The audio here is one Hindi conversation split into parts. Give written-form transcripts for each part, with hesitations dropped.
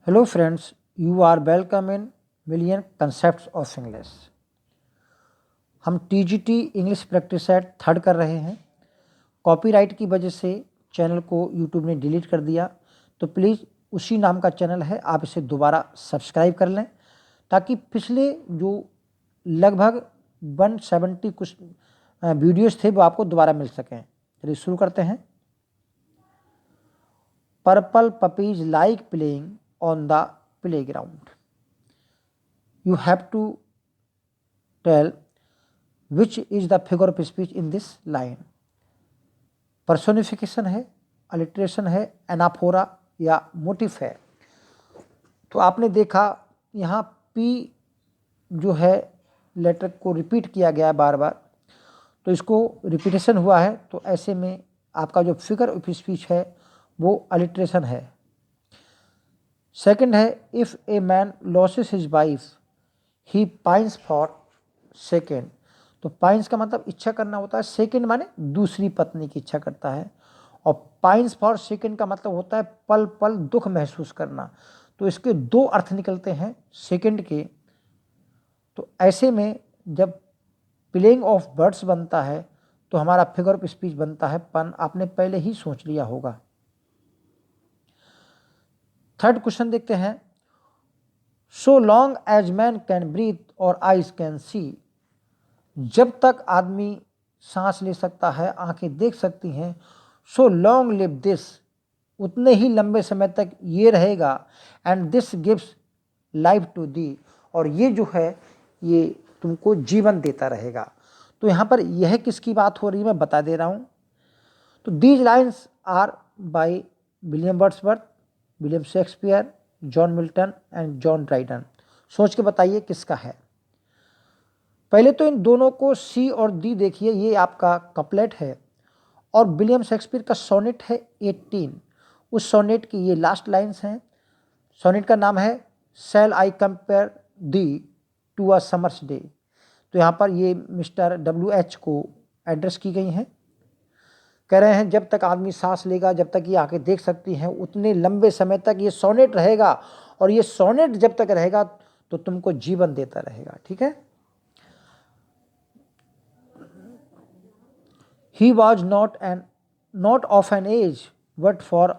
Hello friends, you are welcome in Million Concepts of English। हम TGT English practice set third कर रहे हैं। कॉपीराइट की वजह से चैनल को यूट्यूब ने डिलीट कर दिया, तो प्लीज़ उसी नाम का चैनल है, आप इसे दोबारा सब्सक्राइब कर लें ताकि पिछले जो लगभग 170 कुछ वीडियोस थे वो आपको दोबारा मिल सकें। चलिए शुरू करते हैं। Purple puppies like playing on the playground। You have to tell which is the figure of speech in this line। Personification है, अलिट्रेशन है, एनाफोरा या मोटिफ है। तो आपने देखा यहाँ पी जो है लेटर को रिपीट किया गया है बार बार, तो इसको रिपीटेशन हुआ है, तो ऐसे में आपका जो फिगर ऑफ स्पीच है वो अलिट्रेशन है। सेकंड है, if a man losses his wife he pines for second. तो पाइंस का मतलब इच्छा करना होता है, सेकेंड माने दूसरी पत्नी की इच्छा करता है, और पाइंस फॉर सेकेंड का मतलब होता है पल पल दुख महसूस करना। तो इसके दो अर्थ निकलते हैं सेकेंड के। तो ऐसे में जब प्लेइंग ऑफ वर्ड्स बनता है तो हमारा फिगर ऑफ स्पीच बनता है पन। आपने पहले ही सोच लिया होगा। थर्ड क्वेश्चन देखते हैं। So long as man can breathe or eyes can see. जब तक आदमी सांस ले सकता है, आंखें देख सकती हैं, सो लॉन्ग लिव दिस, उतने ही लंबे समय तक ये रहेगा। And this gives life to thee, और ये जो है ये तुमको जीवन देता रहेगा। तो यहाँ पर यह किसकी बात हो रही है मैं बता दे रहा हूँ। तो these lines are by William Wordsworth, William Shakespeare, John Milton and John Dryden. सोच के बताइए किसका है। पहले तो इन दोनों को सी और डी देखिए, ये आपका कपलेट है, और विलियम शेक्सपियर का सोनेट है 18। उस सोनेट की ये लास्ट लाइन्स हैं। सोनेट का नाम है shall I compare thee to a summer's day. तो यहाँ पर ये मिस्टर WH को एड्रेस की गई हैं। कह रहे हैं जब तक आदमी सांस लेगा, जब तक ये आंखें देख सकती हैं, उतने लंबे समय तक ये सोनेट रहेगा, और ये सोनेट जब तक रहेगा तो तुमको जीवन देता रहेगा। ठीक है। He was not of an age but for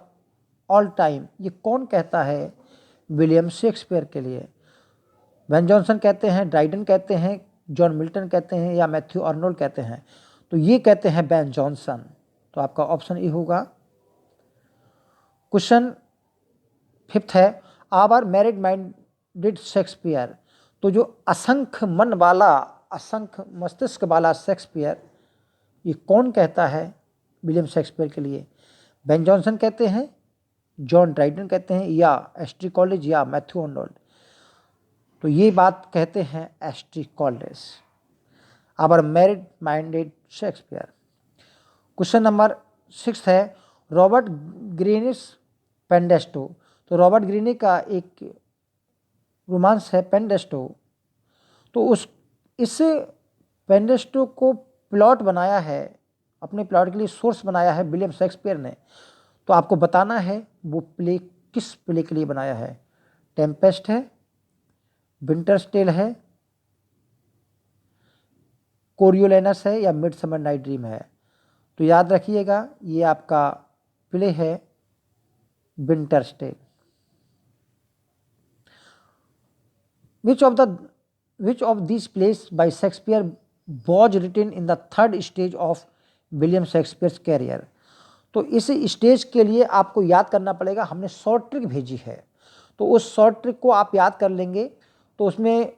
all time. ये कौन कहता है? विलियम शेक्सपियर के लिए। बेन जॉनसन कहते हैं, ड्राइडन कहते हैं, जॉन मिल्टन कहते हैं, या मैथ्यू आर्नोल्ड कहते हैं? तो ये कहते हैं बेन जॉनसन। तो आपका ऑप्शन ए होगा। क्वेश्चन फिफ्थ है, आवर मैरिड माइंडेड शेक्सपियर। तो जो असंख्य मन वाला, असंख्य मस्तिष्क वाला शेक्सपियर, ये कौन कहता है विलियम शेक्सपियर के लिए? बेन जॉनसन कहते हैं, जॉन ड्राइडन कहते हैं, या एस्ट्री कॉलेज, या मैथ्यू आर्नोल्ड? तो ये बात कहते हैं ST Coleridge. Our myriad minded Shakespeare. Question number 6 है, रॉबर्ट ग्रीनिस पेनडेस्टो। तो रॉबर्ट ग्रीनी का एक रोमांस है पेनडेस्टो। तो इस पेनडेस्टो को प्लॉट बनाया है, अपने प्लॉट के लिए सोर्स बनाया है विलियम शेक्सपियर ने। तो आपको बताना है वो प्ले किस प्ले के लिए बनाया है। टेम्पेस्ट है, विंटर्स टेल है, कोरियोलेनस है, या मिडसमर नाइट ड्रीम है? तो याद रखिएगा ये आपका प्ले है Winter's Tale. Which of these plays by Shakespeare was written in the third stage of William Shakespeare's career? तो इस स्टेज के लिए आपको याद करना पड़ेगा। हमने शॉर्ट ट्रिक भेजी है, तो उस शॉर्ट ट्रिक को आप याद कर लेंगे तो उसमें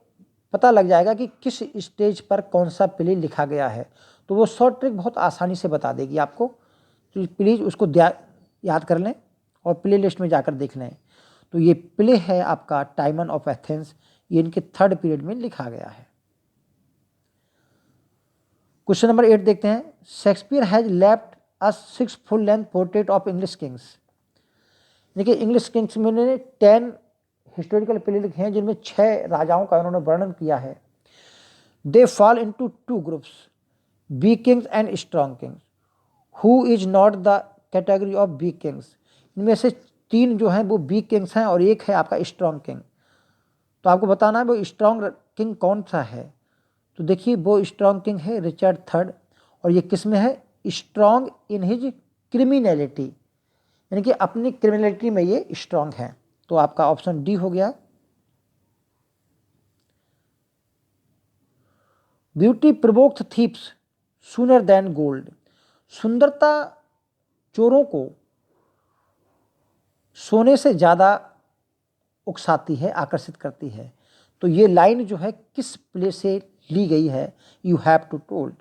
पता लग जाएगा कि किस स्टेज पर कौन सा प्ले लिखा गया है। तो वो शॉर्ट ट्रिक बहुत आसानी से बता देगी आपको। तो प्लीज़ उसको याद कर लें और प्ले लिस्ट में जाकर देख लें। तो ये प्ले है आपका टाइमन ऑफ एथेंस, ये इनके थर्ड पीरियड में लिखा गया है। क्वेश्चन नंबर 8 देखते हैं। Shakespeare has left a 6 full length portrait of English Kings. देखिए इंग्लिश किंग्स में उन्होंने 10 हिस्टोरिकल प्ले लिखे हैं, जिनमें 6 राजाओं का उन्होंने वर्णन किया है। They fall into 2 groups, weak kings and strong kings. Who is not the category of weak kings? इनमें से 3 जो हैं वो वीक किंग्स हैं और 1 है आपका स्ट्रॉन्ग किंग। तो आपको बताना है वो स्ट्रॉन्ग किंग कौन सा है। तो देखिए वो स्ट्रॉन्ग किंग है रिचर्ड थर्ड, और ये किस में है, स्ट्रॉन्ग इन हिज क्रिमिनलिटी, यानी कि अपनी क्रिमिनलिटी में ये स्ट्रॉन्ग है। तो आपका ऑप्शन डी हो गया। Beauty provokes thieves sooner than gold, सुंदरता चोरों को सोने से ज़्यादा उकसाती है, आकर्षित करती है। तो ये लाइन जो है किस प्ले से ली गई है, यू हैव टू टोल्ड।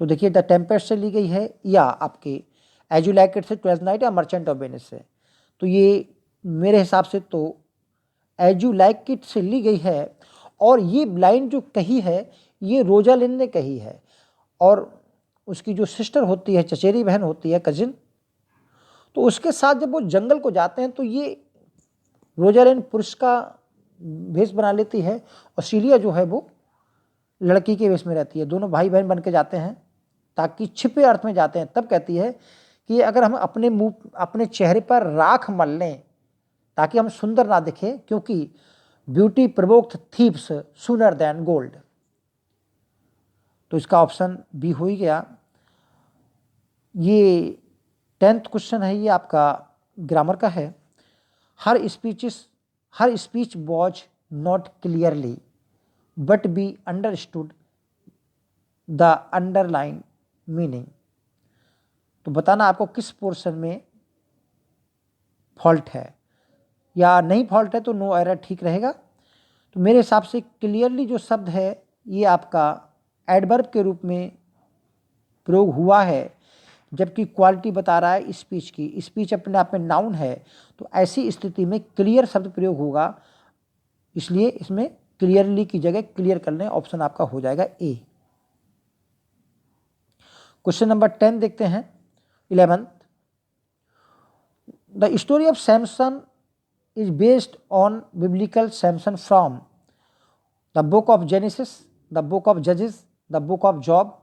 तो देखिए द टेम्पेस्ट से ली गई है या आपके एज यू लाइक इट से, ट्वेल्थ नाइट या मर्चेंट ऑफ वेनिस से। तो ये मेरे हिसाब से तो एज यू लाइक इट से ली गई है, और ये लाइन जो कही है ये रोजालिन ने कही है, और उसकी जो सिस्टर होती है, चचेरी बहन होती है, कजिन, तो उसके साथ जब वो जंगल को जाते हैं तो ये रोजालिन पुरुष का भेष बना लेती है और सीलिया जो है वो लड़की के वेश में रहती है। दोनों भाई बहन बन के जाते हैं ताकि छिपे अर्थ में जाते हैं। तब कहती है कि अगर हम अपने मुंह, अपने चेहरे पर राख मल लें ताकि हम सुंदर ना दिखें, क्योंकि beauty provoked thieves sooner than gold. तो इसका ऑप्शन बी हो ही गया। ये 10th क्वेश्चन है, ये आपका ग्रामर का है। Her speech was not clearly but be understood the underlying meaning. तो बताना आपको किस पोर्शन में फॉल्ट है, या नहीं फॉल्ट है तो नो एरर ठीक रहेगा। तो मेरे हिसाब से क्लियरली जो शब्द है ये आपका एडवर्ब के रूप में प्रयोग हुआ है, जबकि क्वालिटी बता रहा है स्पीच की। स्पीच अपने आप में नाउन है, तो ऐसी स्थिति में क्लियर शब्द प्रयोग होगा, इसलिए इसमें क्लियरली की जगह क्लियर कर लें। ऑप्शन आपका हो जाएगा ए। क्वेश्चन नंबर 10 देखते हैं, 11th। The story of Samson is based on biblical Samson from the book of genesis, the book of जजेस, द बुक ऑफ जॉब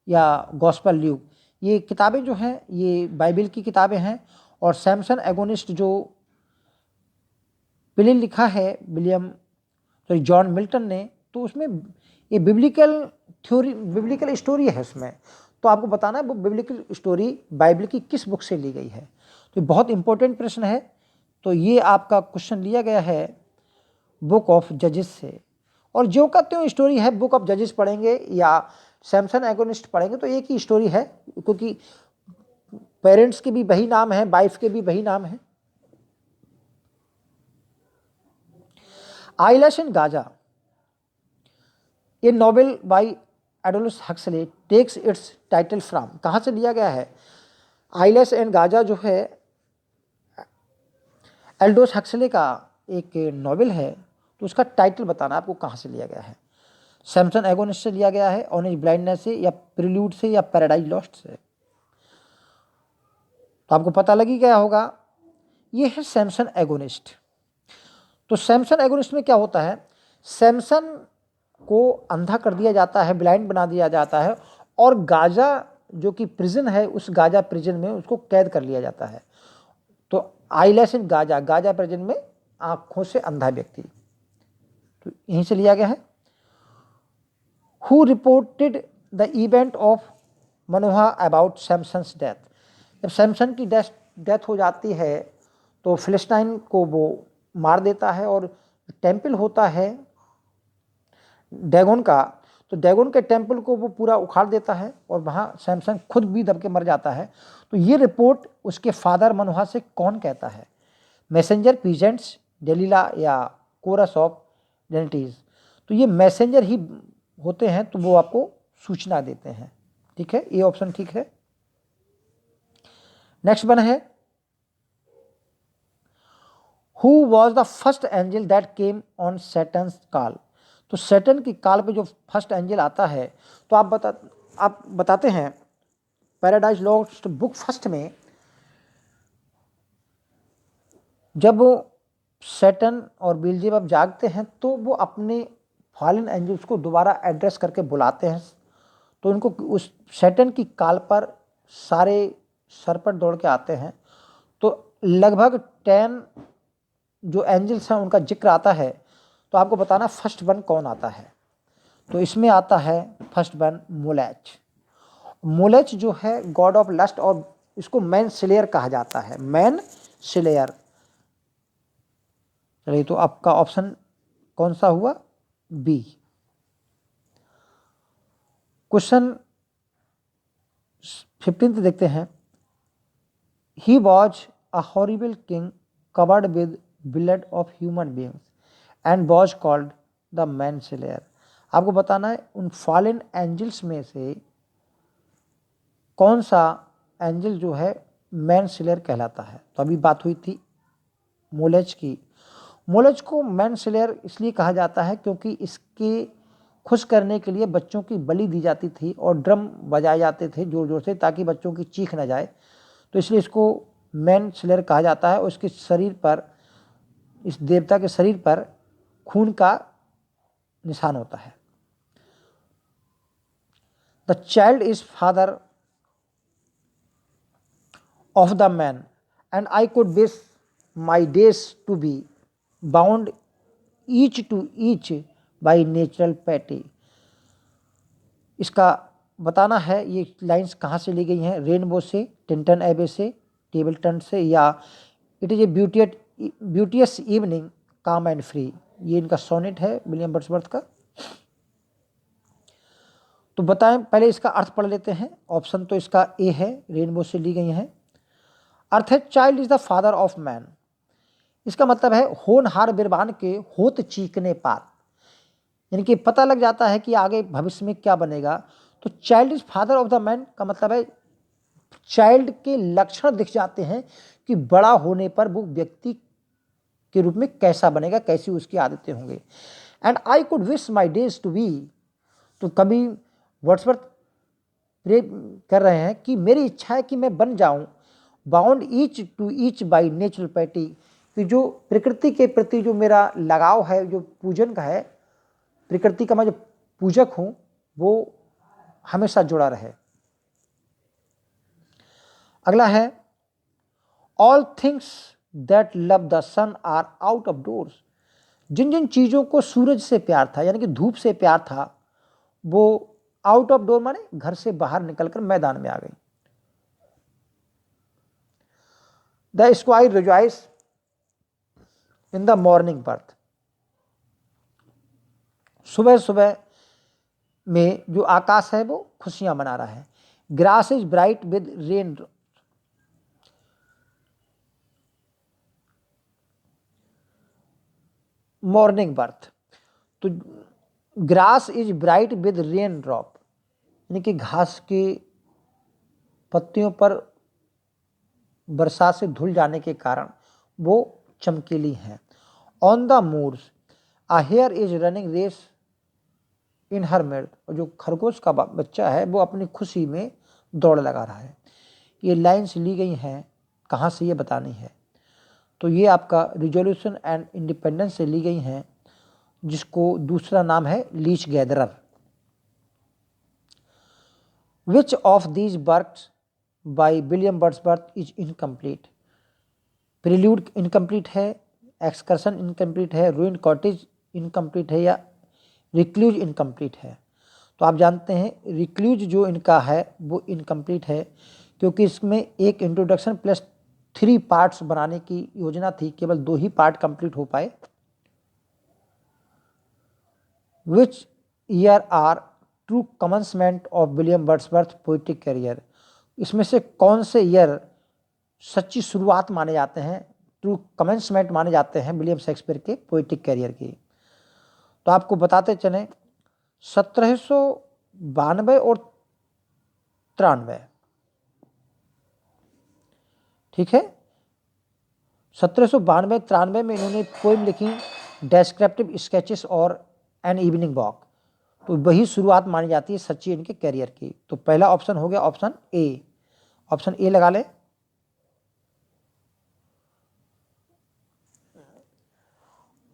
या गॉस्पेल ल्यूक। ये किताबें जो हैं ये बाइबल की किताबें हैं, और सैमसन एगोनिस्ट जो प्ले लिखा है जॉन मिल्टन ने, तो उसमें ये बिब्लिकल थ्योरी, बिब्लिकल स्टोरी है उसमें। तो आपको बताना है वो बिब्लिकल स्टोरी बाइबल की किस बुक से ली गई है। तो बहुत इंपॉर्टेंट प्रश्न है। तो ये आपका क्वेश्चन लिया गया है बुक ऑफ जजेस से, और जो का त्यों स्टोरी है, बुक ऑफ जजेस पढ़ेंगे या सैमसन एगोनिस्ट पढ़ेंगे तो एक ही स्टोरी है, क्योंकि पेरेंट्स के भी वही नाम है, वाइफ के भी वही नाम है। आइलैश एंड गाजा, ये novel by Adolf Huxley takes its title from, कहाँ से लिया गया है। आइलैश एंड गाजा जो है एल्डोस हक्सले का एक नॉवेल है, तो उसका टाइटल बताना आपको कहाँ से लिया गया है। सैमसन एगोनिस्ट से लिया गया है, ऑरेंज ब्लाइंडनेस से, या प्रिल्यूड से, या पैराडाइज लॉस्ट से। तो आपको पता लगी गया होगा, ये है सैमसन एगोनिस्ट। तो सैमसन एगोनिस्ट में क्या होता है, सैमसन को अंधा कर दिया जाता है, ब्लाइंड बना दिया जाता है, और गाजा जो कि प्रिजन है, उस गाजा प्रिजन में उसको कैद कर लिया जाता है। तो आइलैश इन गाजा, गाजा प्रिजन में आंखों से अंधा व्यक्ति, तो यहीं से लिया गया है। Who reported the event of Manoah about Samson's death, जब सैमसन की डेथ हो जाती है तो फिलिस्टाइन को वो मार देता है, और टेम्पल होता है डैगोन का, तो डैगोन के टेम्पल को वो पूरा उखाड़ देता है, और वहाँ सैमसन खुद भी दब के मर जाता है। तो ये रिपोर्ट उसके फादर मनोहा से कौन कहता है, मैसेंजर, पीजेंट्स, डेलीला, या कोरस ऑफ डेनिटीज। तो ये मैसेंजर ही होते हैं, तो वो आपको सूचना देते हैं। ठीक है, ये ऑप्शन ठीक है। नेक्स्ट वन है, who was the first angel that came on Satan's call. तो सैटन की कॉल पे जो फर्स्ट एंजल आता है, तो आप बताते हैं पैराडाइज लॉस्ट बुक फर्स्ट में, जब सैटन और बेल्जेबब जागते हैं तो वो अपने फॉलन एंजल्स को दोबारा एड्रेस करके बुलाते हैं। तो उनको उस सैटन की कॉल पर सारे सर पर दौड़ के आते हैं। तो लगभग 10 जो एंजल्स हैं उनका जिक्र आता है, तो आपको बताना फर्स्ट वन कौन आता है। तो इसमें आता है फर्स्ट वन मोलेच। मोलेच जो है गॉड ऑफ लस्ट, और इसको मैन स्लेयर कहा जाता है, मैन स्लेयर। चलिए, तो आपका ऑप्शन कौन सा हुआ? बी। क्वेश्चन 15 देखते हैं। He was a horrible king covered with blood of human beings and was called the man slayer. आपको बताना है उन फॉलन एंजल्स में से कौन सा एंजल जो है मैन स्लेयर कहलाता है। तो अभी बात हुई थी मोलेज की। मोलेज को मैन स्लेयर इसलिए कहा जाता है क्योंकि इसके खुश करने के लिए बच्चों की बलि दी जाती थी और ड्रम बजाए जाते थे जोर जोर से, ताकि बच्चों की चीख न जाए। तो इसलिए इसको मैन स्लेयर कहा जाता है। और इसके शरीर पर, इस देवता के शरीर पर खून का निशान होता है। The child is father of the man and I could wish my days to be bound each to each by natural piety. इसका बताना है ये लाइंस कहाँ से ली गई हैं। रेनबो से, टिंटन एबे से, टेबलटन से, या इट इज ए ब्यूटियस इवनिंग काम एंड फ्री। ये इनका सोनेट है विलियम वर्ड्सवर्थ का। तो बताएं, पहले इसका अर्थ पढ़ लेते हैं। ऑप्शन तो इसका ए है, रेनबो से ली गई है। अर्थ है child is the father of man. इसका मतलब है होनहार बिरबान के होत चीकने पार, यानी कि पता लग जाता है कि आगे भविष्य में क्या बनेगा। तो child is father of the man का मतलब है चाइल्ड के लक्षण दिख जाते हैं कि बड़ा होने पर वो व्यक्ति के रूप में कैसा बनेगा, कैसी उसकी आदतें होंगी। And I could wish my days to be, तो कभी वर्ड्सवर्थ प्रे कर रहे हैं कि मेरी इच्छा है कि मैं बन जाऊं bound each to each by natural piety, कि जो प्रकृति के प्रति जो मेरा लगाव है, जो पूजन का है, प्रकृति का मैं जो पूजक हूं, वो हमेशा जुड़ा रहे। अगला है all things that love the sun are out of doors. जिन जिन चीज़ों को सूरज से प्यार था, यानी कि धूप से प्यार था, वो आउट ऑफ डोर माने घर से बाहर निकलकर मैदान में आ गई। The square rejoice in the morning birth. सुबह सुबह में जो आकाश है वो खुशियां मना रहा है। Grass is bright with rain. Morning birth, तो grass is bright with rain drop, यानी कि घास के पत्तियों पर बरसात से धुल जाने के कारण वो चमकीली हैं। On the moors a hare is running race in her mirth. और जो खरगोश का बच्चा है वो अपनी खुशी में दौड़ लगा रहा है। ये लाइन्स ली गई हैं, कहाँ से ये बतानी है। तो ये आपका रिजोल्यूशन एंड इंडिपेंडेंस से ली गई हैं, जिसको दूसरा नाम है leech gatherer. Which of these works by William Wordsworth is incomplete. Prelude incomplete है, एक्सकर्सन इनकम्प्लीट है, रूइन कॉटेज इनकम्प्लीट है, या रिक्लूज इनकम्प्लीट है। तो आप जानते हैं रिक्लूज जो इनका है वो इनकम्प्लीट है, क्योंकि इसमें एक इंट्रोडक्शन प्लस 3 पार्ट्स बनाने की योजना थी, केवल 2 ही पार्ट कंप्लीट हो पाए। Which year are true commencement of William Wordsworth poetic career. इसमें से कौन से ईयर सच्ची शुरुआत माने जाते हैं, ट्रू कमेंसमेंट माने जाते हैं विलियम शेक्सपियर के पोइटिक करियर की। तो आपको बताते चलें 1792 और 93, ठीक है। 1792-93 में इन्होंने पोइम लिखी डेस्क्रिप्टिव स्केचेस और एन इवनिंग वॉक। तो वही शुरुआत मानी जाती है सच्ची इनके करियर की। तो पहला ऑप्शन हो गया ऑप्शन ए। ऑप्शन ए लगा ले।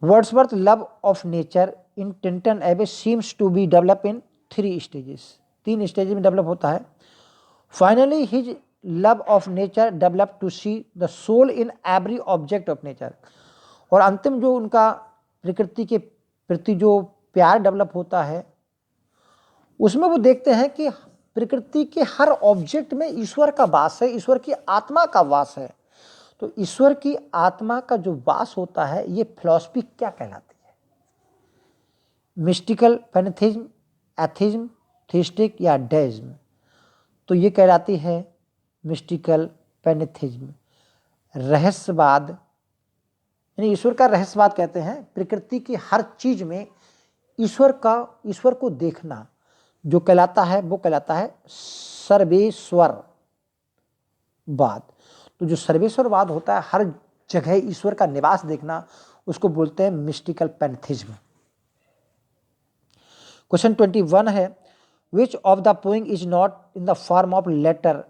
Wordsworth love of nature in Tintern Abbey seems to be develop in 3 stages. 3 stage में डेवलप होता है। Finally his love of nature develop to see the soul in every object of nature. और अंतिम जो उनका प्रकृति के प्रति जो प्यार डेवलप होता है, उसमें वो देखते हैं कि प्रकृति के हर ऑब्जेक्ट में ईश्वर का वास है, ईश्वर की आत्मा का वास है। तो ईश्वर की आत्मा का जो वास होता है, ये फिलॉसफी क्या कहलाती है? मिस्टिकल, पैनेथिज्म, एथिज्म, थीस्टिक या डेइज्म? तो ये कहलाती है मिस्टिकल पैनेथिज्म, रहस्यवाद, यानी ईश्वर का रहस्यवाद कहते हैं। प्रकृति की हर चीज में ईश्वर को देखना जो कहलाता है, वो कहलाता है सर्वेश्वरवाद। तो जो सर्वेश्वरवाद होता है, हर जगह ईश्वर का निवास देखना, उसको बोलते हैं मिस्टिकल पैनेथिज्म। क्वेश्चन 21 है, which of the poem is not in the form of letter?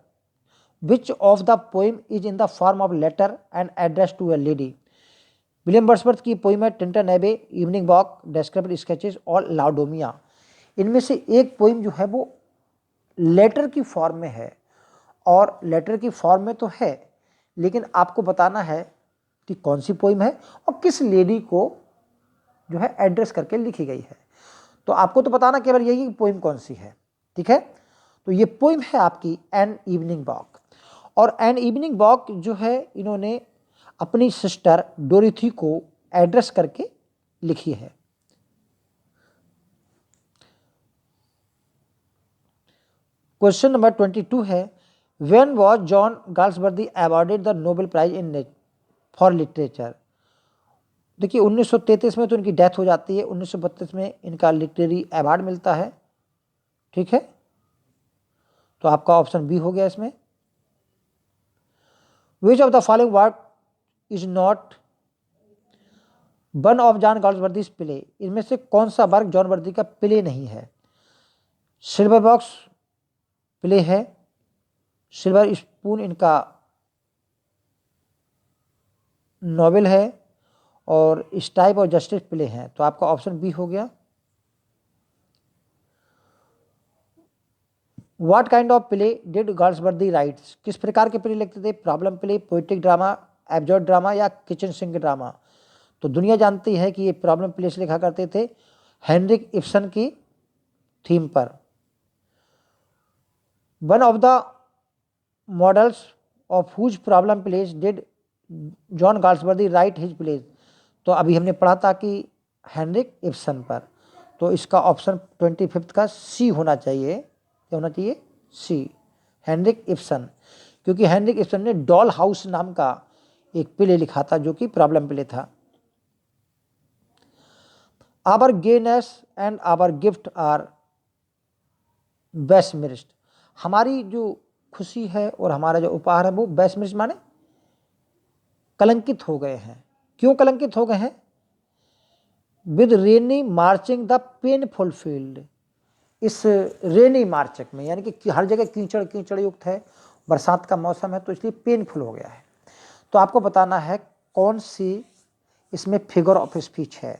Which of the poem is in the form of letter and address to a lady? William Wordsworth की पोइम है Tintern Abbey, evening walk, descriptive sketches और लाउडोमिया। इनमें से एक पोइम जो है वो लेटर की फॉर्म में है, और लेटर की फॉर्म में तो है, लेकिन आपको बताना है कि कौन सी पोइम है और किस लेडी को जो है एड्रेस करके लिखी गई है। तो आपको तो बताना केवल यही कि पोइम कौन सी है, ठीक है। तो ये पोइम है आपकी एन इवनिंग वॉक, और एन इवनिंग वॉक जो है इन्होंने अपनी सिस्टर डोरिथी को एड्रेस करके लिखी है। क्वेश्चन नंबर 22 है, when was John Galsworthy awarded the Nobel prize in for literature? देखिए 1933 में तो इनकी डेथ हो जाती है, 1932 में इनका लिटरेरी अवार्ड मिलता है, ठीक है। तो आपका ऑप्शन बी हो गया इसमें। Which of the following work is not one of John Galsworthy's play? इनमें से कौन सा वर्क जॉन वर्दी का प्ले नहीं है? सिल्वर बॉक्स प्ले है, सिल्वर स्पून इनका नॉवेल है, और स्टाइप और जस्टिस प्ले हैं। तो आपका ऑप्शन बी हो गया। What kind of play did Galsworthy rights? किस प्रकार के प्ले लिखते थे? Problem play, poetic drama, absurd drama या किचन सिंक ड्रामा? तो दुनिया जानती है कि ये प्रॉब्लम प्लेस लिखा करते थे हेनरिक इब्सन की थीम पर। One of the models of whose problem plays did John Galsworthy write his plays? तो अभी हमने पढ़ा था कि हेनरिक इब्सन पर। तो इसका ऑप्शन 25 का सी होना चाहिए। क्या होना चाहिए? सी, हेनरिक इब्सन, क्योंकि हेनरिक इब्सन ने डॉल हाउस नाम का एक प्ले लिखा था जो कि प्रॉब्लम प्ले था। Our gains and our gift are base mist? हमारी जो खुशी है और हमारा जो उपहार है वो बेसमिस्ट माने कलंकित हो गए हैं। क्यों कलंकित हो गए हैं? With rainy marching the painful field. इस रेनी मार्च में, यानी कि हर जगह कीचड़ कीचड़ युक्त है, बरसात का मौसम है, तो इसलिए पेनफुल हो गया है। तो आपको बताना है कौन सी इसमें फिगर ऑफ स्पीच है।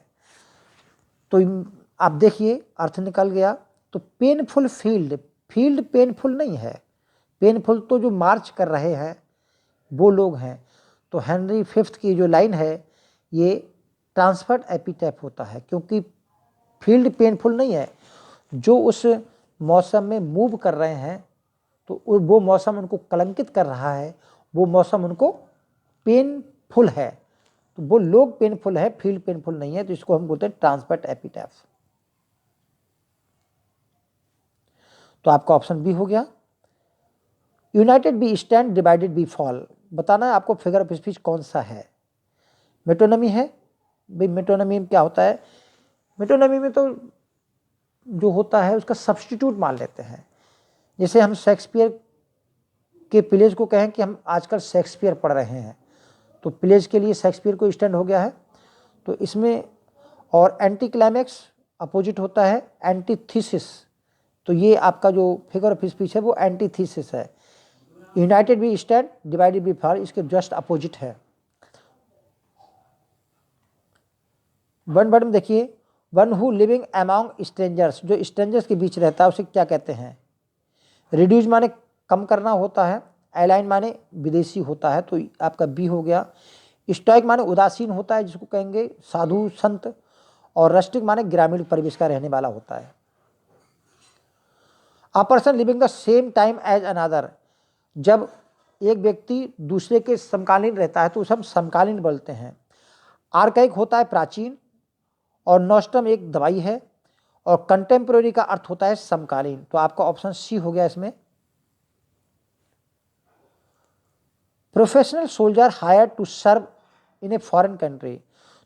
तो आप देखिए अर्थ निकल गया। तो पेनफुल फील्ड, फील्ड पेनफुल नहीं है, पेनफुल तो जो मार्च कर रहे हैं वो लोग हैं। तो हेनरी फिफ्थ की जो लाइन है ये ट्रांसफर्ड एपिटैफ होता है, क्योंकि फील्ड पेनफुल नहीं है, जो उस मौसम में मूव कर रहे हैं तो वो मौसम उनको कलंकित कर रहा है, वो मौसम उनको पेनफुल है। तो वो लोग पेनफुल है, फील्ड पेनफुल नहीं है, तो इसको हम बोलते हैं ट्रांसफर्ड एपिटैफ। तो आपका ऑप्शन बी हो गया। United we stand, divided we fall. बताना है आपको फिगर ऑफ स्पीच कौन सा है। मेटोनमी है भाई। मेटोनमी में क्या होता है? मेटोनमी में तो जो होता है उसका सब्स्टिट्यूट मान लेते हैं। जैसे हम शेक्सपियर के प्लेज को कहें कि हम आजकल शेक्सपियर पढ़ रहे हैं, तो प्लेज के लिए शेक्सपियर को स्टैंड हो गया है। तो इसमें और एंटी क्लाइमैक्स अपोजिट होता है एंटीथीसिस। तो ये आपका जो फिगर ऑफ स्पीच है वो एंटीथीसिस है। United we stand, divided we fall इसके जस्ट अपोजिट है। वन वर्ड में देखिए, one who living among strangers, जो स्ट्रेंजर्स के बीच रहता है उसे क्या कहते हैं? रिड्यूस माने कम करना होता है, एलाइन माने विदेशी होता है, तो आपका बी हो गया। स्टोइक माने उदासीन होता है, जिसको कहेंगे साधु संत। और रस्टिक माने ग्रामीण परिवेश का रहने वाला होता है। A person living the same time as another, जब एक व्यक्ति दूसरे के समकालीन रहता है तो उसे हम समकालीन बोलते हैं। आर्काइक होता है प्राचीन, और नॉस्टम एक दवाई है, और कंटेम्प्रेरी का अर्थ होता है समकालीन। तो आपका ऑप्शन सी हो गया इसमें। Professional soldier hired to serve in a foreign country,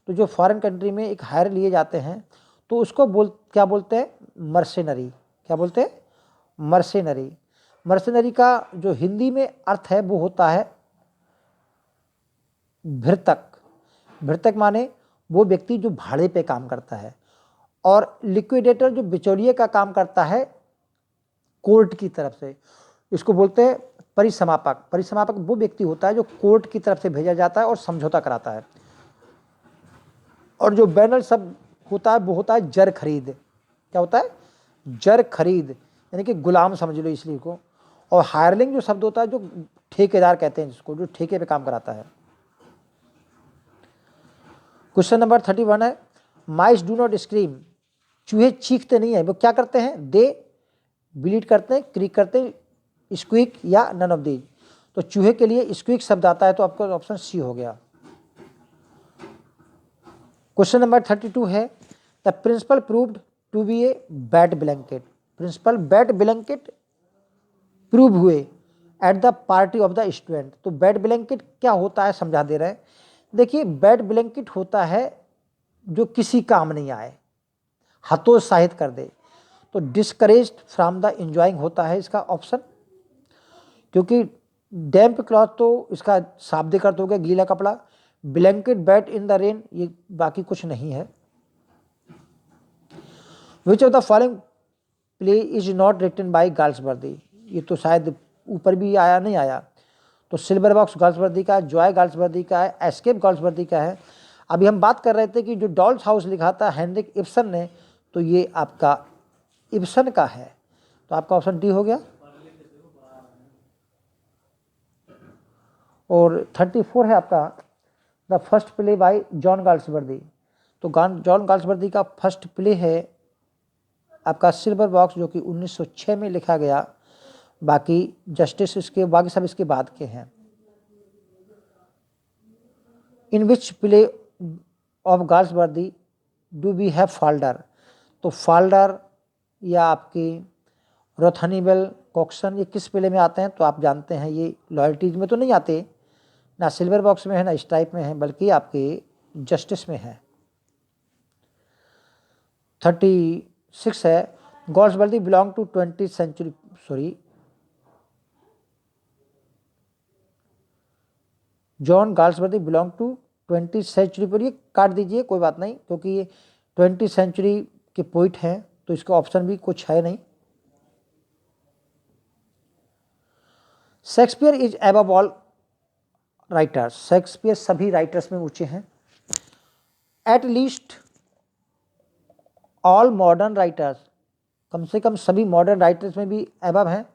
तो जो फॉरेन कंट्री में एक हायर लिए जाते हैं तो उसको क्या बोलते हैं? मर्सेनरी। क्या बोलते हैं? मर्सेनरी। मर्सेनरी का जो हिंदी में अर्थ है वो होता है भृतक। भृतक माने वो व्यक्ति जो भाड़े पे काम करता है। और लिक्विडेटर जो बिचौलिए का काम करता है कोर्ट की तरफ से, इसको बोलते हैं परिसमापक। परिसमापक वो व्यक्ति होता है जो कोर्ट की तरफ से भेजा जाता है और समझौता कराता है। और जो बैनर सब होता है वो होता है जर खरीद। क्या होता है? जर खरीद, यानी कि गुलाम समझ लो इसलिए को। और हायरलिंग जो शब्द होता है, जो ठेकेदार कहते हैं जिसको, जो ठेके पे काम कराता है। क्वेश्चन नंबर 31 है, माइस डू नॉट स्क्रीम, चूहे चीखते नहीं है, वो क्या करते हैं? दे ब्लीड करते हैं, क्रीक करते हैं, स्क्वीक, या नन ऑफ दीज। तो चूहे के लिए स्क्वीक शब्द आता है, तो आपका ऑप्शन सी हो गया। क्वेश्चन नंबर 32 है, the principal proved to be a wet blanket. Principal wet blanket prove हुए at the party of the student. तो बैट ब्लैंकेट क्या होता है समझा दे रहे हैं। देखिए, बैट ब्लैंकेट होता है जो किसी काम नहीं आए, हतोत्साहित कर दे। तो डिस्करेज्ड फ्रॉम द एंजॉइंग होता है इसका ऑप्शन, क्योंकि डैम्प क्लॉथ तो इसका शाब्दिक अर्थ हो गया गीला कपड़ा। Blanket bat in the rain, ये बाकी कुछ नहीं है। Which of the following play is not written by Galsworthy, ये तो शायद ऊपर भी आया नहीं आया। तो सिल्वर बॉक्स गाल्सवर्दी का है, जॉय गाल्सवर्दी का है, एस्केप गाल्सवर्दी का है। अभी हम बात कर रहे थे कि जो डॉल्स हाउस लिखा था हेनरिक इब्सन ने, तो ये आपका इब्सन का है। तो आपका ऑप्शन डी हो गया। और 34 है आपका, the first play by John Galsworthy. तो जॉन गाल्सवर्दी का फर्स्ट प्ले है आपका सिल्वर बॉक्स, जो कि 1906 में लिखा गया। बाकी जस्टिस इसके बाकी सब इसके बाद के हैं। In which play of Galsworthy do we have Falder. तो फाल्डर या आपकी रोथनीबल कॉक्सन, ये किस प्ले में आते हैं? तो आप जानते हैं ये लॉयल्टीज में तो नहीं आते, ना सिल्वर बॉक्स में है ना स्ट्राइप में है, बल्कि आपके जस्टिस में है। 36 है, Galsworthy belong to 20th century, sorry, John Galsworthy belong to 20th century, पर ये काट दीजिए, कोई बात नहीं, क्योंकि ये 20th सेंचुरी के पोइट हैं, तो इसका ऑप्शन भी कुछ है नहीं। Shakespeare is above all writers, Shakespeare सभी राइटर्स में ऊंचे हैं। At least all modern writers, कम से कम सभी मॉडर्न राइटर्स में भी एबव हैं।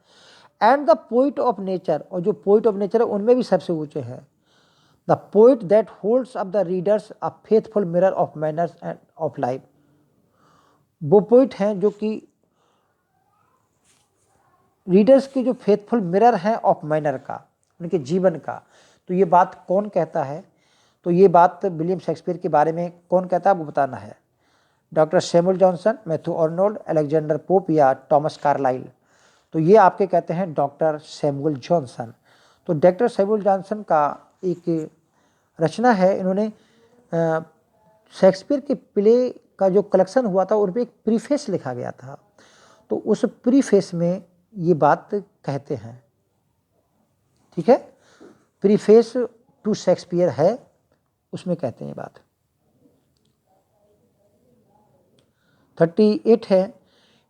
And the poet of nature, और जो पोइट ऑफ नेचर है उनमें भी सबसे ऊंचे हैं। The poet that holds up the readers a faithful mirror of manners end of life, वो पोइट हैं जो कि रीडर्स की जो फेथफुल मिरर हैं ऑफ मैनर का, उनके जीवन का। तो ये बात कौन कहता है? तो ये बात विलियम शेक्सपियर के बारे में कौन कहता है वो बताना है। Doctor Samuel Johnson, Matthew Arnold, Alexander pope या टॉमस कार्लाइल। तो ये आपके कहते हैं डॉक्टर सैमुअल जॉनसन। तो डॉक्टर सैमुअल जॉनसन का एक रचना है, इन्होंने शेक्सपियर के प्ले का जो कलेक्शन हुआ था उन पर एक प्रीफेस लिखा गया था। तो उस प्रीफेस में ये बात कहते हैं, ठीक है, प्रीफेस टू शेक्सपियर है, उसमें कहते हैं ये बात। 38 है,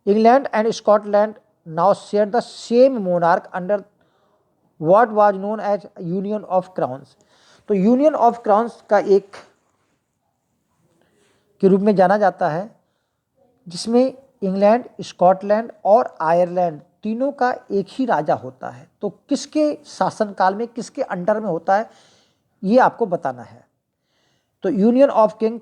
England and Scotland now share the same monarch under what was known as union of crowns. तो यूनियन ऑफ क्राउन्स का एक के रूप में जाना जाता है, जिसमें इंग्लैंड, स्कॉटलैंड और आयरलैंड तीनों का एक ही राजा होता है, तो किसके शासनकाल में, किसके अंडर में होता है, ये आपको बताना है। तो union of king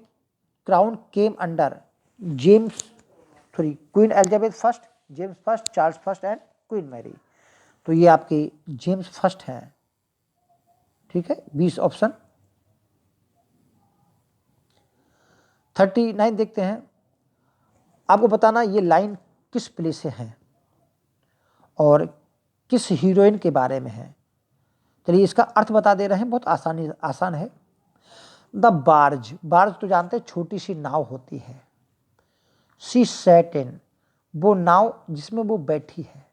crown came under queen Elizabeth first, James first, Charles first and queen Mary. तो ये आपके जेम्स फर्स्ट हैं, ठीक है, 20 ऑप्शन। 39 देखते हैं, आपको बताना ये लाइन किस प्ले से है और किस हीरोइन के बारे में है। चलिए इसका अर्थ बता दे रहे हैं, बहुत आसान है। द बार्ज, बार्ज तो जानते हैं छोटी सी नाव होती है। शी सैट इन, वो नाव जिसमें वो बैठी है।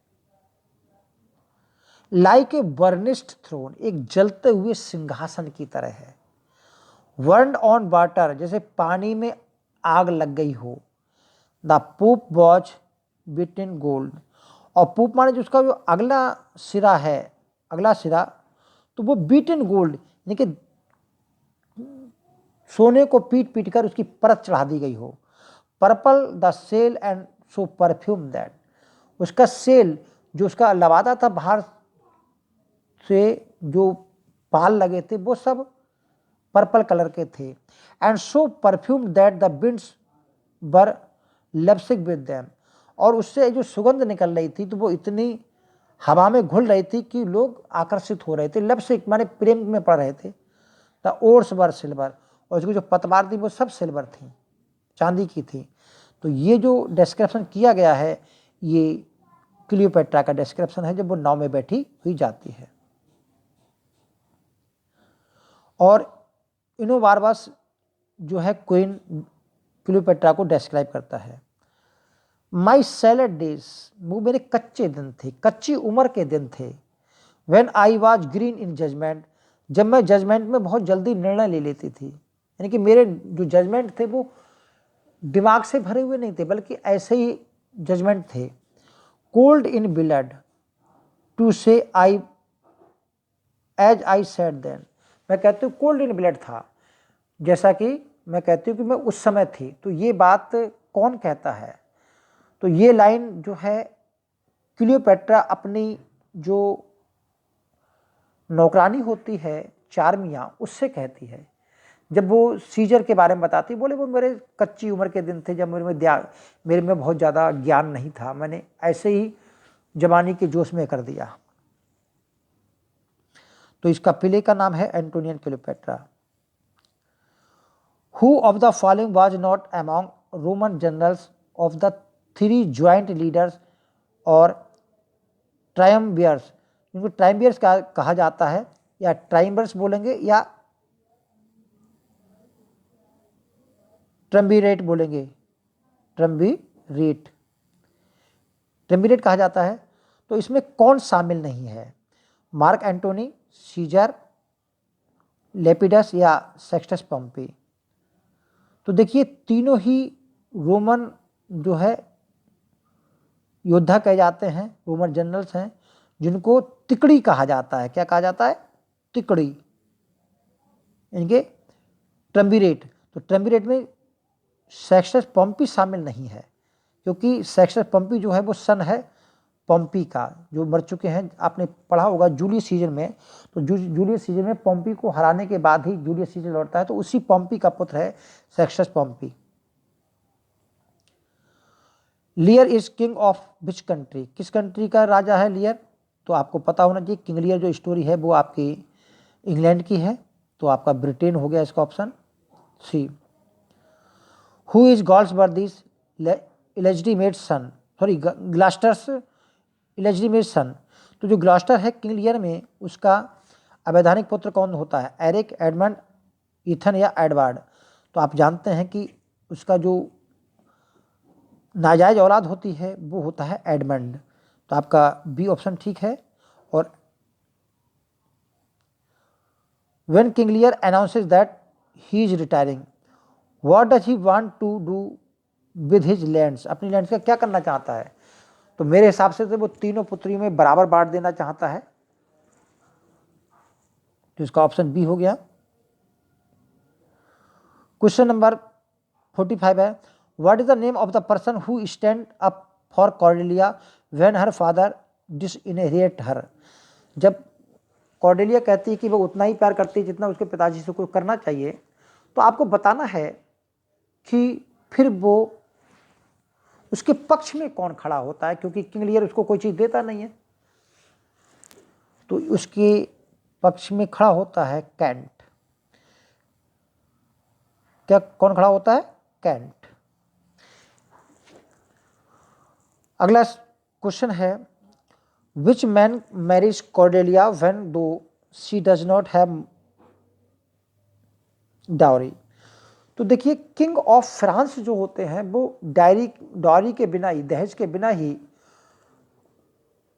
लाइक ए बर्निस्ड थ्रोन, एक जलते हुए सिंहासन की तरह है। वर्न्ड ऑन वाटर, जैसे पानी में आग लग गई हो। The poop watch bit in gold, और पूप माने जो उसका जो अगला सिरा है, अगला सिरा, तो वो बीट इन गोल्ड, यानी कि सोने को पीट पीट कर उसकी परत चढ़ा दी गई हो। Purple the sail and so perfume that, उसका सेल जो उसका लवादा था बाहर से, जो पाल लगे थे वो सब पर्पल कलर के थे। And so perfume that the winds were lovesick with them, और उससे जो सुगंध निकल रही थी तो वो इतनी हवा में घुल रही थी कि लोग आकर्षित हो रहे थे। लपसिक माने प्रेम में पड़ रहे थे। द ओर्स वर सिल्वर, और उसकी जो पतवार थी वो सब सिल्वर थी, चांदी की थी। तो ये जो डिस्क्रिप्शन किया गया है ये क्लियोपेट्रा का डिस्क्रिप्शन है जब वो नाव में बैठी हुई जाती है। और इनोबार्बस जो है क्वीन क्लियोपेट्रा को डिस्क्राइब करता है। माई सैलेड डेज, वो मेरे कच्चे दिन थे, कच्ची उम्र के दिन थे। When I was green in judgment, जब मैं जजमेंट में बहुत जल्दी निर्णय ले लेती थी, यानी कि मेरे जो जजमेंट थे वो दिमाग से भरे हुए नहीं थे बल्कि ऐसे ही जजमेंट थे। कोल्ड इन ब्लड टू से I as I said then, मैं कहती हूँ कोल्ड इन ब्लड था, जैसा कि मैं कहती हूँ कि मैं उस समय थी। तो ये बात कौन कहता है? तो ये लाइन जो है क्लियोपेट्रा अपनी जो नौकरानी होती है चार्मिया उससे कहती है। जब वो सीजर के बारे में बताती, बोले वो मेरे कच्ची उम्र के दिन थे जब मेरे में बहुत ज़्यादा ज्ञान नहीं था, मैंने ऐसे ही जवानी के जोश में कर दिया। तो इसका प्ले का नाम है Antony and Cleopatra. Who of the following was not among Roman generals of the 3 joint leaders और ट्रायम्वियर्स, इनको ट्रायम्वियर्स कहा जाता है या ट्रायम्वियर्स बोलेंगे या ट्रम्बिरेट बोलेंगे, ट्रम्बिरेट कहा जाता है। तो इसमें कौन शामिल नहीं है? मार्क एंटोनी, सीजर, लेपिडस या सेक्सटस पोम्पी। तो देखिए तीनों ही रोमन जो है योद्धा कहे जाते हैं, रोमन जनरल्स हैं जिनको तिकड़ी कहा जाता है। क्या कहा जाता है? तिकड़ी, इनके ट्रम्बिरेट। तो ट्रम्बिरेट में सेक्सटस पोम्पी शामिल नहीं है क्योंकि सेक्सटस पोम्पी जो है वो सन है पोम्पी का, जो मर चुके हैं। आपने पढ़ा होगा जूलियस सीजर में, तो जूलियस सीजर में पोम्पी को हराने के बाद ही जूलियस सीजर लौटता है, तो उसी पोम्पी का पुत्र है Sextus Pompey. Lear is king of which country, किस कंट्री का राजा है लियर? तो आपको पता होना चाहिए, किंग लियर जो स्टोरी है वो आपकी इंग्लैंड की है, तो आपका ब्रिटेन हो गया इसका option C. Who is Galsworthy's illegitimate son, sorry Gloucester's illegitimate son. तो जो ग्लास्टर है किंग लियर में, उसका अवैधानिक पुत्र कौन होता है? एरिक, एडमंड, इथन या एडवर्ड। तो आप जानते हैं कि उसका जो नाजायज औलाद होती है वो होता है एडमंड। तो आपका बी ऑप्शन ठीक है। और when King Lear announces that he is retiring, what does he want to do with his lands, अपनी लैंड्स का क्या करना चाहता है? तो मेरे हिसाब से तो वो तीनों पुत्रियों में बराबर बांट देना चाहता है, तो इसका ऑप्शन बी हो गया। क्वेश्चन नंबर 45 है, what is the name of the person who stand up for Cordelia when her father disinherit her, जब कॉर्डेलिया कहती है कि वो उतना ही प्यार करती है जितना उसके पिताजी से को करना चाहिए, तो आपको बताना है कि फिर वो उसके पक्ष में कौन खड़ा होता है, क्योंकि किंग लियर उसको कोई चीज़ देता नहीं है, तो उसके पक्ष में खड़ा होता है कैंट। क्या कौन खड़ा होता है? कैंट। अगला क्वेश्चन है, विच मैन मैरिज कॉर्डेलिया व्हेन दो she does not have dowry. तो देखिए, किंग ऑफ फ्रांस जो होते हैं वो डायरी के बिना ही, दहेज के बिना ही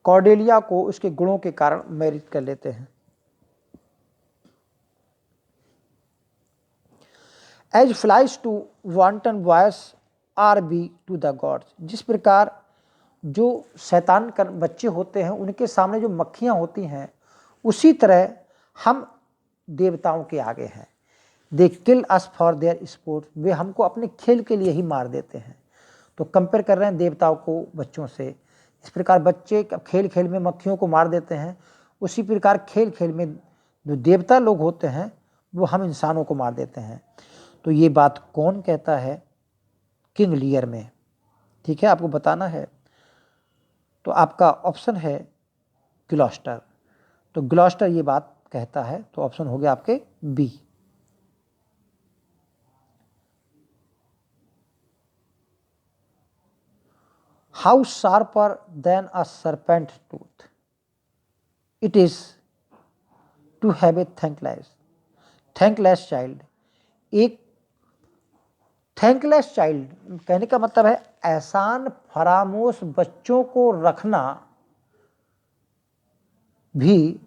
कॉर्डेलिया को उसके गुणों के कारण मैरिज कर लेते हैं। As flies to wanton boys are we to the gods, जिस प्रकार जो शैतान कर बच्चे होते हैं उनके सामने जो मक्खियाँ होती हैं, उसी तरह हम देवताओं के आगे हैं। दे किल अस फॉर देयर स्पोर्ट, वे हमको अपने खेल के लिए ही मार देते हैं। तो कंपेयर कर रहे हैं देवताओं को बच्चों से। इस प्रकार बच्चे खेल खेल में मक्खियों को मार देते हैं, उसी प्रकार खेल खेल में जो देवता लोग होते हैं वो हम इंसानों को मार देते हैं। तो ये बात कौन कहता है? किंग लियर में। ठीक है, आपको बताना है। तो आपका ऑप्शन है ग्लॉस्टर। तो ग्लॉस्टर ये बात कहता है, तो ऑप्शन हो गया आपके B. How sharper than a serpent tooth, it is to have a thankless child. एक थैंकलेस चाइल्ड कहने का मतलब है एहसान फरामोश बच्चों को रखना भी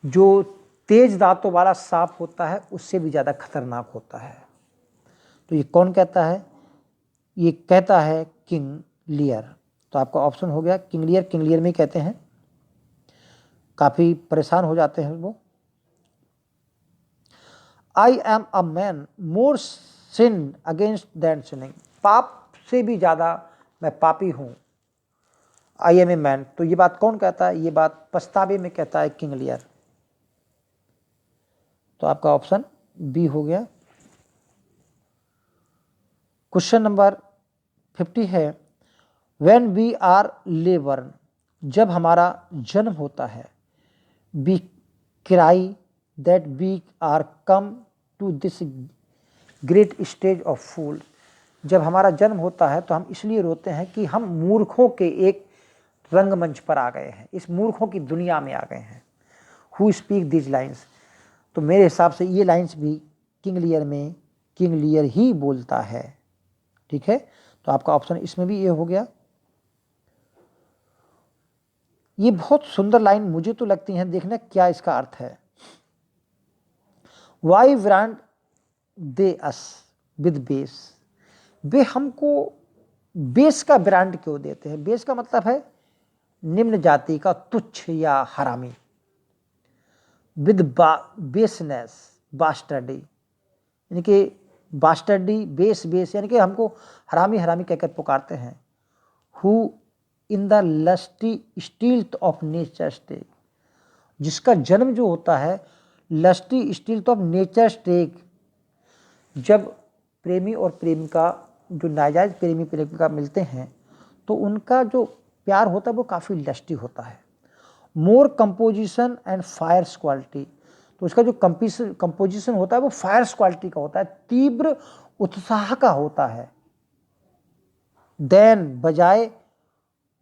जो तेज दांतों वाला सांप होता है उससे भी ज़्यादा खतरनाक होता है। तो ये कौन कहता है? ये कहता है किंग लियर। तो आपका ऑप्शन हो गया किंग लियर। किंग लियर में ही कहते हैं, काफ़ी परेशान हो जाते हैं वो। I am a man more sin against than sinning, पाप से भी ज़्यादा मैं पापी हूँ। आई एम ए मैन, तो ये बात कौन कहता है? ये बात पछतावे में कहता है किंग लियर। तो आपका ऑप्शन बी हो गया। क्वेश्चन नंबर 50 है, व्हेन वी आर लेबर्न, जब हमारा जन्म होता है, we cry that we are come to this great stage of fool, जब हमारा जन्म होता है तो हम इसलिए रोते हैं कि हम मूर्खों के एक रंगमंच पर आ गए हैं, इस मूर्खों की दुनिया में आ गए हैं। हु स्पीक दिस लाइन्स, तो मेरे हिसाब से ये लाइन्स भी किंग लियर में किंग लियर ही बोलता है। ठीक है, तो आपका ऑप्शन इसमें भी ये हो गया। ये बहुत सुंदर लाइन मुझे तो लगती है, देखना क्या इसका अर्थ है। Why brand they us with base, वे हमको बेस का ब्रांड क्यों देते हैं? बेस का मतलब है निम्न जाति का, तुच्छ या हरामी। विद बेसनेस, बास्टर्डी, यानी कि बास्टर्डी, बेस यानी कि हमको हरामी हरामी कहकर पुकारते हैं। Who in the lusty stealth of nature stake, जिसका जन्म जो होता है lusty stealth of nature stake, जब प्रेमी और प्रेमिका, जो नाजायज प्रेमी प्रेमिका मिलते हैं तो उनका जो प्यार होता है वो काफ़ी लस्टी होता है। मोर कंपोजिशन एंड फायर्स क्वालिटी, तो उसका जो कंपोजिशन होता है वो फायर्स क्वालिटी का होता है, तीव्र उत्साह का होता है। देन, बजाय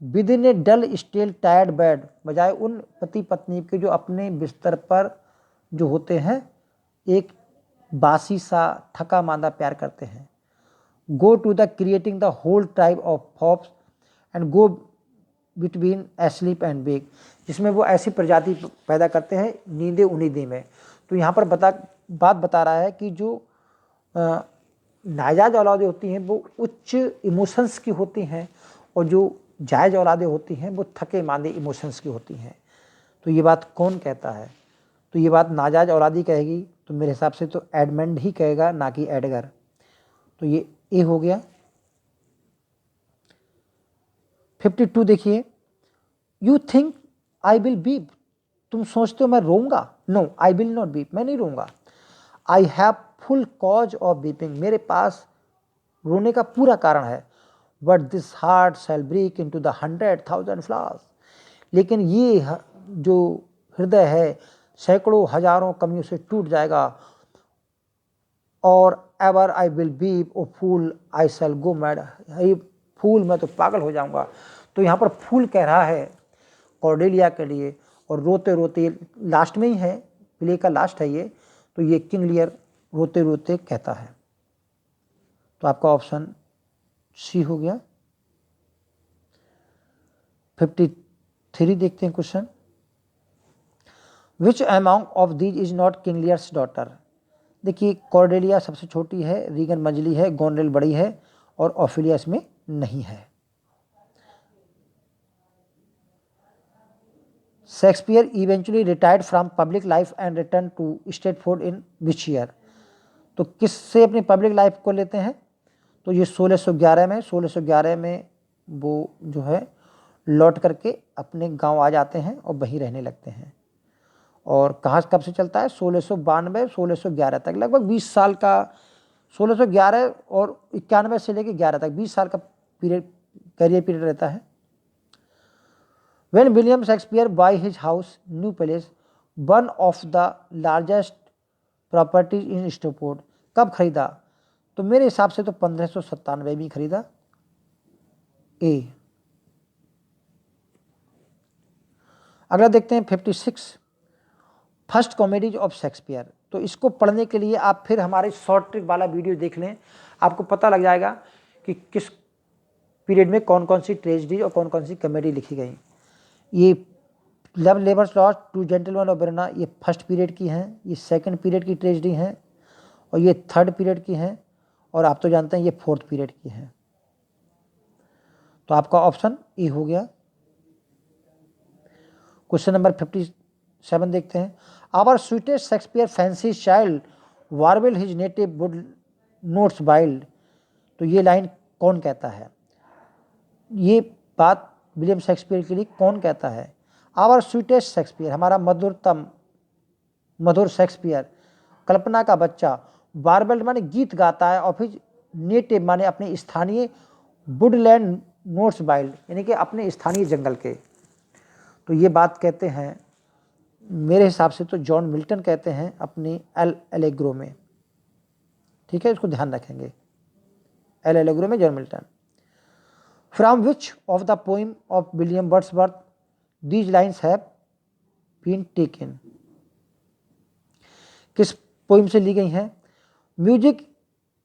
within a dull stale tired bed, बजाय उन पति पत्नी के जो अपने बिस्तर पर जो होते हैं एक बासी सा थका मांदा प्यार करते हैं। Go to the creating the whole tribe of fops and go between asleep and wake, जिसमें वो ऐसी प्रजाति पैदा करते हैं नींदे उनींदे में। तो यहाँ पर बात बता रहा है कि जो नाजायज औलादें होती हैं वो उच्च इमोशंस की होती हैं और जो जायज़ औलादें होती हैं वो थके मांदे इमोशंस की होती हैं। तो ये बात कौन कहता है? तो ये बात नाजायज औलादी कहेगी, तो मेरे हिसाब से तो एडमंड ही कहेगा, ना कि एडगर। तो ये ए हो गया। 52 देखिए, you think I will weep, तुम सोचते हो मैं रोऊंगा? No I will not weep, मैं नहीं रोऊंगा। I have full cause of weeping, मेरे पास रोने का पूरा कारण है। But this heart shall break into the 100,000 flowers, लेकिन ये जो हृदय है सैकड़ों हजारों कमियों से टूट जाएगा। और ever I will weep O fool I shall go mad, ये फूल मैं तो पागल हो जाऊंगा। तो यहाँ पर फूल कह रहा है कॉर्डेलिया के लिए, और रोते रोते लास्ट में ही है, प्ले का लास्ट है ये, तो ये किंग लियर रोते रोते कहता है। तो आपका ऑप्शन सी हो गया। 53 देखते हैं question, which among of these is not King Lear's daughter. देखिए कॉर्डेलिया सबसे छोटी है, रीगन मंजली है, गोनरेल बड़ी है, और ऑफिलिया इसमें नहीं है। Shakespeare eventually retired from public life and return to Stratford in which year. तो किससे अपनी पब्लिक लाइफ को लेते हैं? तो ये 1611 में वो जो है लौट करके अपने गांव आ जाते हैं और वहीं रहने लगते हैं। और कहाँ कब से चलता है? 1692 1611 तक, लगभग 20 साल का, 1611 और 91 से लेकर 11 तक 20 साल का पीरियड, कैरियर पीरियड रहता है। When William Shakespeare buy his house, New Palace, one of the largest properties in Stockport, कब खरीदा? तो मेरे हिसाब से तो 1597 में खरीदा। ए। अगला देखते हैं 56, फर्स्ट कॉमेडीज ऑफ शेक्सपियर। तो इसको पढ़ने के लिए आप फिर हमारे शॉर्ट ट्रिक वाला वीडियो देख लें, आपको पता लग जाएगा कि किस पीरियड में कौन कौन सी ट्रेजेडी और कौन कौन सी कॉमेडी लिखी गई। ये love labour's lost, two gentleman of Verona, ये फर्स्ट पीरियड की हैं, ये सेकंड पीरियड की ट्रेजेडी हैं, और ये थर्ड पीरियड की हैं, और आप तो जानते हैं ये फोर्थ पीरियड की हैं। तो आपका ऑप्शन ए हो गया। क्वेश्चन नंबर 57 देखते हैं, our sweetest Shakespeare fancy child वार्वेल his native wood notes wild. तो ये लाइन कौन कहता है? ये बात विलियम शेक्सपियर के लिए कौन कहता है? आवर स्वीटेस्ट शेक्सपियर, हमारा मधुरतम मधुर शेक्सपियर, कल्पना का बच्चा, वार्वेल्ड माने गीत गाता है, और फिर नेटिव माने अपने स्थानीय, वुडलैंड नोट्स वाइल्ड यानी कि अपने स्थानीय जंगल के। तो ये बात कहते हैं मेरे हिसाब से तो जॉन मिल्टन कहते हैं अपनी एल एलेग्रो में। ठीक है, इसको ध्यान रखेंगे, एल एलेग्रो में John Milton. From which of the poem of William Wordsworth these lines have been taken. किस पोइम से ली गई हैं? Music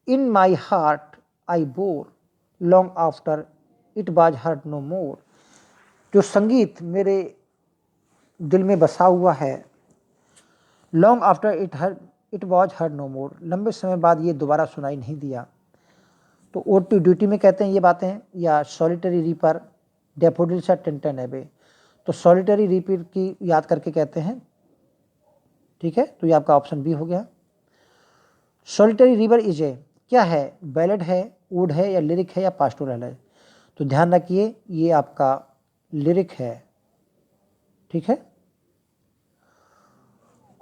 in my heart I bore long after it was heard no more. जो संगीत मेरे दिल में बसा हुआ है, long after it was heard no more, लंबे समय बाद ये दोबारा सुनाई नहीं दिया। तो ओड टू ड्यूटी में कहते हैं ये बातें, या सॉलिटरी रीपर डेफोडिल्स टेंटन एबे। तो सॉलिटरी रीपर की याद करके कहते हैं। ठीक है, तो ये आपका ऑप्शन बी हो गया। सॉलिटरी रिवर इज ए क्या है? बैलेड है, ओड है, या लिरिक है, या पास्टोरल है? तो ध्यान रखिए ये आपका लिरिक है। ठीक है।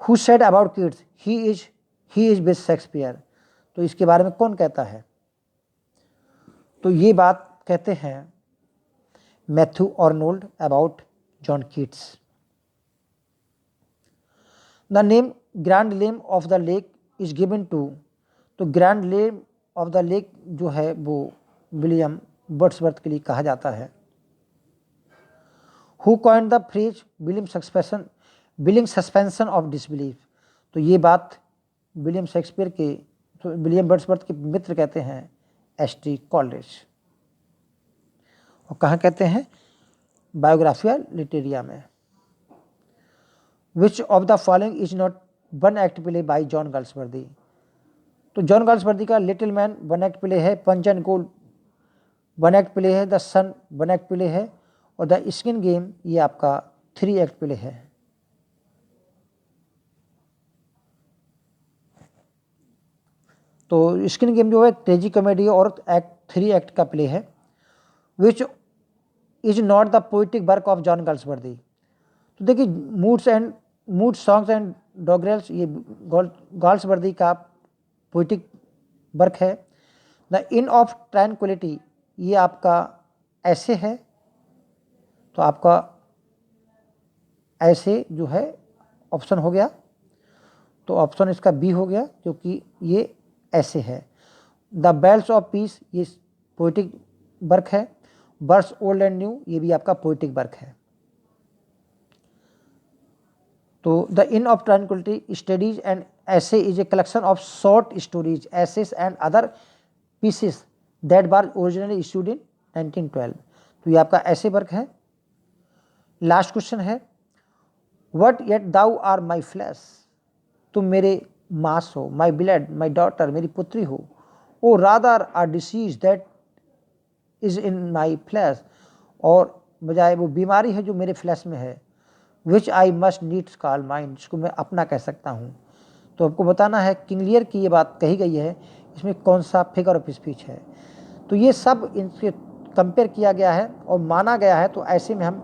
Who said about kids he is with Shakespeare. तो इसके बारे में कौन कहता है? तो ये बात कहते हैं Matthew Arnold about John Keats. The name grand lama of the lake is given to. तो grand lama of the lake जो है वो विलियम वर्ड्सवर्थ के लिए कहा जाता है। Who coined the phrase William suspension of disbelief. तो ये बात विलियम शेक्सपियर के, तो विलियम वर्ड्सवर्थ के मित्र कहते हैं एस.टी. कॉलरिज। और कहाँ कहते हैं? बायोग्राफिया लिटरेरिया में। Which of the following is not one act play by John Galsworthy. तो जॉन गाल्सवर्दी का little man one act play है, punch and gold one act play है, the sun one act play है, और द स्किन गेम ये आपका 3 एक्ट प्ले है। तो स्किन गेम जो है ट्रेजी कॉमेडी और 3 एक्ट का प्ले है। Which is not the poetic work of John Galsworthy. तो देखिए मूड सॉन्ग्स एंड डॉगरेल्स ये गाल्सवर्दी का पोइटिक वर्क है। द इन ऑफ ट्रैंक्विलिटी ये आपका ऐसे है, तो आपका ऐसे जो है ऑप्शन हो गया, तो ऑप्शन इसका बी हो गया क्योंकि ये ऐसे है। द बेल्स ऑफ पीस ये पोइटिक वर्क है। बर्ड्स ओल्ड एंड न्यू ये भी आपका पोइटिक वर्क है। तो the inn of tranquillity studies and essays is a collection of short stories, essays and other pieces that were originally issued in 1912। तो ये आपका ऐसे वर्क है। लास्ट क्वेश्चन है what yet thou art my flesh, तुम मेरे मांस हो, माई ब्लड माई डॉटर मेरी पुत्री हो, or rather are disease that is in my flesh, और बजाय वो बीमारी है जो मेरे फ्लैश में है, which I must needs call mind, जिसको मैं अपना कह सकता हूँ। तो आपको बताना है किंग लियर की ये बात कही गई है, इसमें कौन सा फिगर ऑफ स्पीच है। तो ये सब इनसे कंपेयर किया गया है और माना गया है, तो ऐसे में हम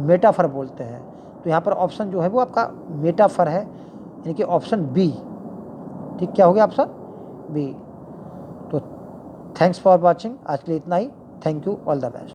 मेटाफर बोलते हैं। तो यहाँ पर ऑप्शन जो है वो आपका मेटाफर है, यानी कि ऑप्शन बी। ठीक, क्या हो गया ऑप्शन बी। तो थैंक्स फॉर वॉचिंग, आज के लिए इतना ही। Thank you, all the best.